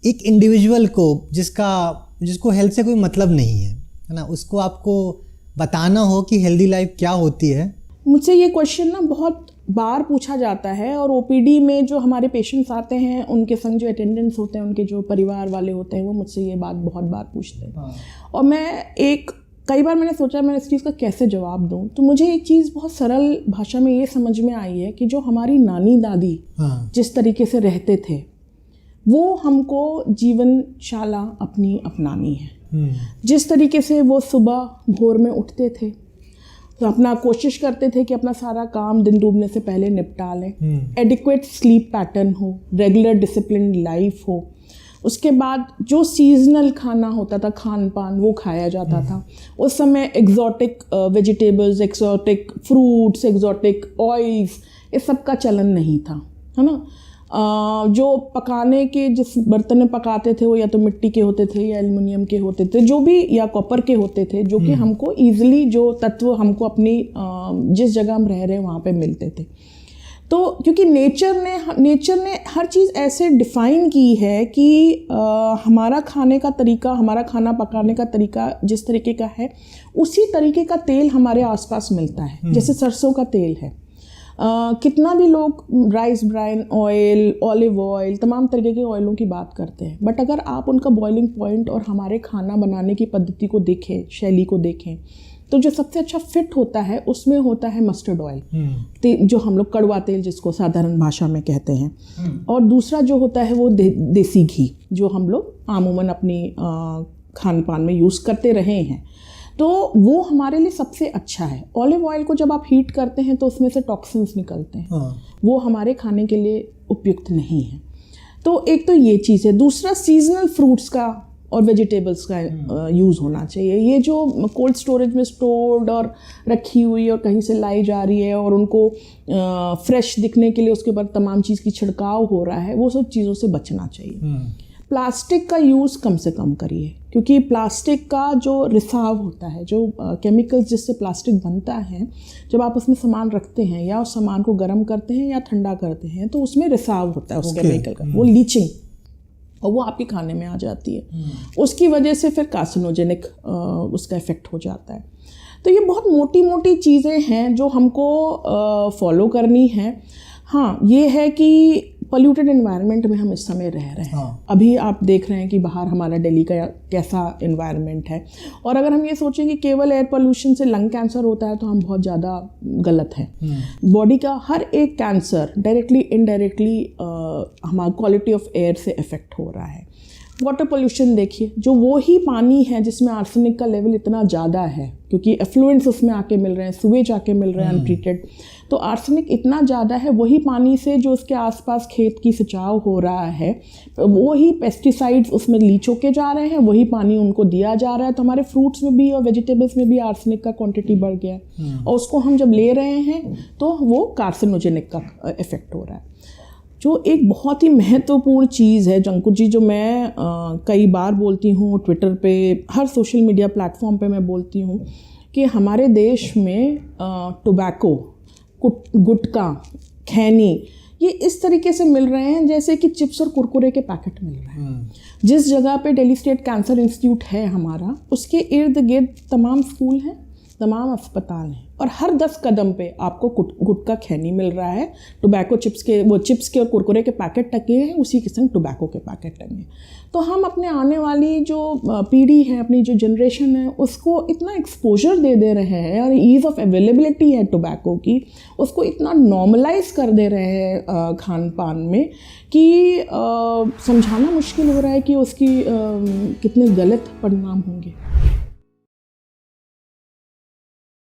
एक इंडिविजुअल को जिसको हेल्थ से कोई मतलब नहीं है ना, उसको आपको बताना हो कि हेल्दी लाइफ क्या होती है। मुझसे ये क्वेश्चन ना बहुत बार पूछा जाता है, और ओपीडी में जो हमारे पेशेंट्स आते हैं उनके संग जो अटेंडेंट्स होते हैं, उनके जो परिवार वाले होते हैं, वो मुझसे ये बात बहुत बार पूछते हैं। हाँ। और कई बार मैंने सोचा मैं इस चीज़ का कैसे जवाब दूं, तो मुझे एक चीज़ बहुत सरल भाषा में ये समझ में आई है कि जो हमारी नानी दादी जिस तरीके से रहते थे, वो हमको जीवनशाला अपनी अपनानी है। जिस तरीके से वो सुबह भोर में उठते थे तो अपना कोशिश करते थे कि अपना सारा काम दिन डूबने से पहले निपटा लें, एडिक्वेट स्लीप पैटर्न हो, रेगुलर डिसिप्लिन लाइफ हो, उसके बाद जो सीजनल खाना होता था, खान पान, वो खाया जाता था। उस समय exotic vegetables, exotic fruits, exotic oils, इस सब का चलन नहीं था, है ना। जो पकाने के जिस बर्तन में पकाते थे वो या तो मिट्टी के होते थे या एल्युमिनियम के होते थे, जो भी, या कॉपर के होते थे, जो कि हमको ईजिली जो तत्व हमको अपनी जिस जगह हम रह रहे हैं वहाँ पे मिलते थे। तो क्योंकि नेचर ने हर चीज़ ऐसे डिफ़ाइन की है कि हमारा खाने का तरीका, हमारा खाना पकाने का तरीका जिस तरीके का है, उसी तरीके का तेल हमारे आसपास मिलता है। जैसे सरसों का तेल है, कितना भी लोग rice bran oil, olive oil, तमाम तरीके के ऑयलों की बात करते हैं, बट अगर आप उनका बॉइलिंग पॉइंट और हमारे खाना बनाने की पद्धति को देखें, शैली को देखें, तो जो सबसे अच्छा फिट होता है उसमें होता है मस्टर्ड ऑयल, जो हम लोग कड़वा तेल जिसको साधारण भाषा में कहते हैं। और दूसरा जो होता है वो देसी घी, जो हम लोग आमूमन अपनी खान पान में यूज़ करते रहे हैं, तो वो हमारे लिए सबसे अच्छा है। ऑलिव ऑयल को जब आप हीट करते हैं तो उसमें से टॉक्सिन्स निकलते हैं, वो हमारे खाने के लिए उपयुक्त नहीं है। तो एक तो ये चीज़ है। दूसरा, सीजनल फ्रूट्स का और वेजिटेबल्स का यूज़ होना चाहिए। ये जो कोल्ड स्टोरेज में स्टोर्ड और रखी हुई और कहीं से लाई जा रही है और उनको फ्रेश दिखने के लिए उसके ऊपर तमाम चीज़ की छिड़काव हो रहा है, वो सब चीज़ों से बचना चाहिए। प्लास्टिक का यूज़ कम से कम करिए, क्योंकि प्लास्टिक का जो रिसाव होता है, जो केमिकल्स जिससे प्लास्टिक बनता है, जब आप उसमें सामान रखते हैं या उस सामान को गर्म करते हैं या ठंडा करते हैं, तो उसमें रिसाव होता है उस केमिकल का, वो लीचिंग, और वो आपके खाने में आ जाती है। उसकी वजह से फिर कार्सिनोजेनिक उसका इफ़ेक्ट हो जाता है। तो ये बहुत मोटी मोटी चीज़ें हैं जो हमको फॉलो करनी है। हाँ, ये है कि पोल्यूटेड एनवायरनमेंट में हम इस समय रह रहे हैं। अभी आप देख रहे हैं कि बाहर हमारा दिल्ली का कैसा एनवायरनमेंट है, और अगर हम ये सोचें कि केवल एयर पोल्यूशन से लंग कैंसर होता है तो हम बहुत ज़्यादा गलत हैं। बॉडी का हर एक कैंसर डायरेक्टली इनडायरेक्टली हमारा क्वालिटी ऑफ एयर से इफ़ेक्ट हो रहा है। वाटर पोल्यूशन देखिए, जो वो ही पानी है जिसमें आर्सेनिक का लेवल इतना ज़्यादा है, क्योंकि एफ्लुएंट्स उसमें आके मिल रहे हैं, सुवेज आके मिल रहे हैं अनट्रीटेड, तो आर्सेनिक इतना ज़्यादा है। वही पानी से जो उसके आसपास खेत की सिंचाव हो रहा है, वही पेस्टिसाइड्स उसमें लीच होके जा रहे हैं, वही पानी उनको दिया जा रहा है। तो हमारे फ्रूट्स में भी और वेजिटेबल्स में भी आर्सेनिक का क्वांटिटी बढ़ गया है, और उसको हम जब ले रहे हैं तो वो कार्सिनोजेनिक का इफेक्ट हो रहा है। जो एक बहुत ही महत्वपूर्ण चीज़ है जंकुर जी, जो मैं कई बार बोलती हूँ ट्विटर पे, हर सोशल मीडिया प्लेटफॉर्म पे मैं बोलती हूँ कि हमारे देश में टोबैको, गुटखा, खैनी, ये इस तरीके से मिल रहे हैं जैसे कि चिप्स और कुरकुरे के पैकेट मिल रहे हैं। जिस जगह पे दिल्ली स्टेट कैंसर इंस्टीट्यूट है हमारा, उसके इर्द गिर्द तमाम स्कूल हैं, तमाम अस्पताल हैं, और हर 10 कदम पे आपको गुटखा, खैनी मिल रहा है। टोबैको चिप्स के और कुरकुरे के पैकेट टंगे हैं, उसी के संग टोबैको के पैकेट टंगे। तो हम अपने आने वाली जो पीढ़ी है, अपनी जो जनरेशन है, उसको इतना एक्सपोजर दे रहे हैं, और ईज़ ऑफ अवेलेबिलिटी है टोबैको की, उसको इतना नॉर्मलाइज कर दे रहे हैं खान पान में कि समझाना मुश्किल हो रहा है कि उसकी कितने गलत परिणाम होंगे।